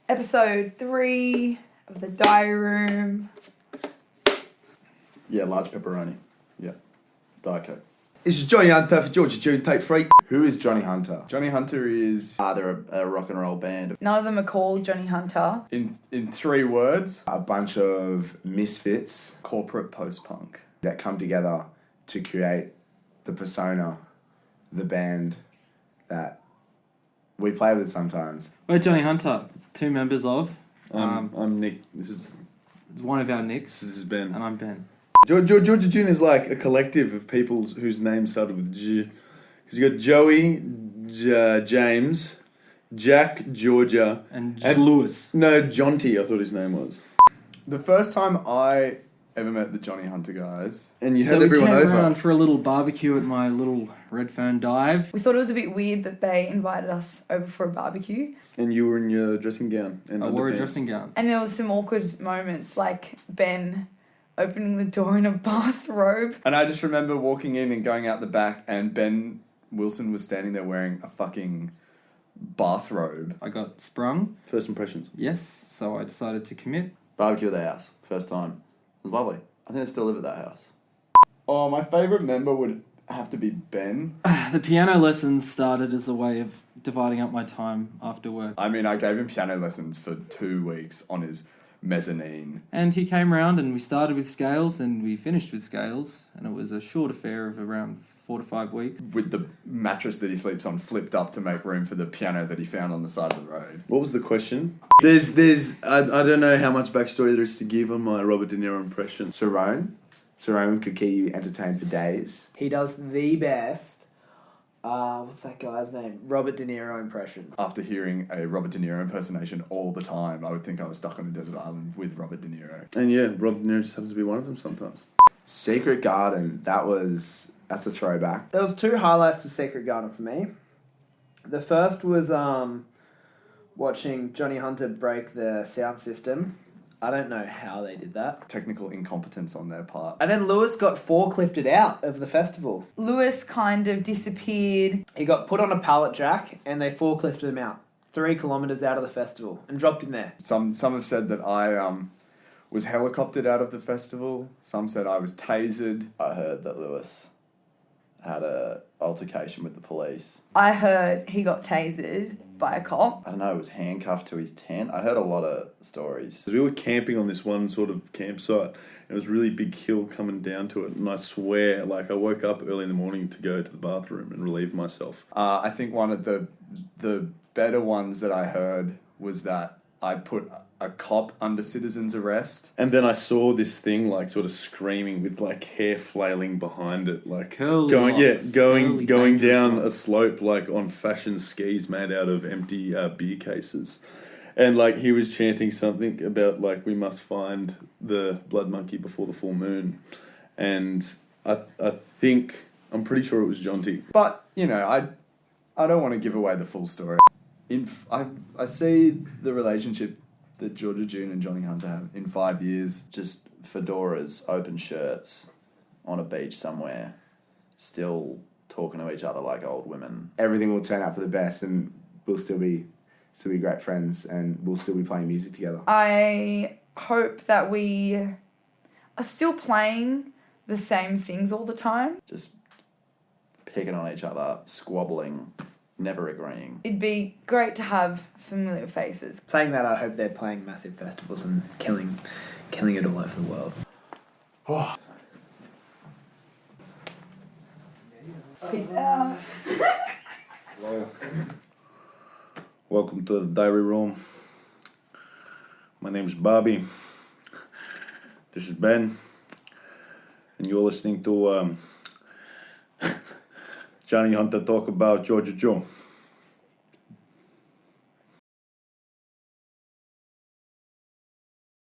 Episode 3 of the Diary Room. Yeah, large pepperoni. Yeah. Diet Coke. This is Johnny Hunter for Georgia June, take 3. Who is Johnny Hunter? Johnny Hunter is, They're a rock and roll band. None of them are called Johnny Hunter. in 3 words, A bunch of misfits corporate post-punk. that come together to create the persona, the band that we play with sometimes. We're Johnny Hunter, 2 members of. I'm Nick. This is One of our Nicks, Ben. and I'm Ben. Georgia June is like a collective of people whose names started with G. Because you got Joey, James, Jack, Georgia, And Lewis. No, Jonty, I thought his name was. The first time I ever met the Johnny Hunter guys, And you So had we everyone came over. around for a little barbecue at my little Redfern dive. We thought it was a bit weird that they invited us over for a barbecue. And you were in your dressing gown. And I wore a underpants. dressing gown. And there was some awkward moments, like Ben opening the door in a bathrobe. and I just remember walking in and going out the back, and Ben Wilson was standing there wearing a fucking bathrobe. I got sprung, First impressions. yes, so I decided to commit. Barbecue at the house. First time. It was lovely. I think I still live at that house. Oh, my favourite member would have to be Ben. The piano lessons started as a way of dividing up my time after work. I mean, I gave him piano lessons for 2 weeks on his mezzanine. And he came round and we started with scales and we finished with scales. And it was a short affair of around 4 to 5 weeks. With the mattress that he sleeps on flipped up to make room for the piano that he found on the side of the road. What was the question? I don't know how much backstory there is to give on my Robert De Niro impression. Cerrone could keep you entertained for days. He does the best. What's that guy's name? Robert De Niro impression. After hearing a Robert De Niro impersonation all the time, I would think I was stuck on a desert island with Robert De Niro. And yeah, Robert De Niro just happens to be one of them sometimes. Secret Garden, that's a throwback. There was 2 highlights of Secret Garden for me. The first was watching Johnny Hunter break the sound system. I don't know how they did that. Technical incompetence on their part. And then Lewis got forklifted out of the festival. Lewis kind of disappeared. He got put on a pallet jack and they forklifted him out 3 kilometres out of the festival and dropped him there. Some have said that I was helicoptered out of the festival. Some said I was tasered. I heard that Lewis had a altercation with the police. I heard he got tasered by a cop. I don't know, he was handcuffed to his tent. I heard a lot of stories. So we were camping on this one sort of campsite. It was a really big hill coming down to it. And I swear, like, I woke up early in the morning to go to the bathroom and relieve myself. I think one of the better ones that I heard was that I put a cop under citizen's arrest. And then I saw this thing, like, sort of screaming with, like, hair flailing behind it. Like, Curly going locks. Curly, going dangerous down locks. a slope, like, on fashion skis made out of empty beer cases. And, like, he was chanting something about, like, we must find the blood monkey before the full moon. And I think, I'm pretty sure it was Jonty. But, you know, I don't want to give away the full story. I see the relationship that Georgia June and Johnny Hunter have in 5 years. Just fedoras, open shirts, on a beach somewhere, still talking to each other like old women. Everything will turn out for the best, and we'll still be great friends, and we'll still be playing music together. I hope that we are still playing the same things all the time. Just picking on each other, squabbling, never agreeing. It'd be great to have familiar faces. Saying that, I hope they're playing massive festivals and killing it all over the world. Peace out. Welcome to the Diary Room. My name's Bobby. This is Ben. And you're listening to Johnny Hunter talk about Georgia June.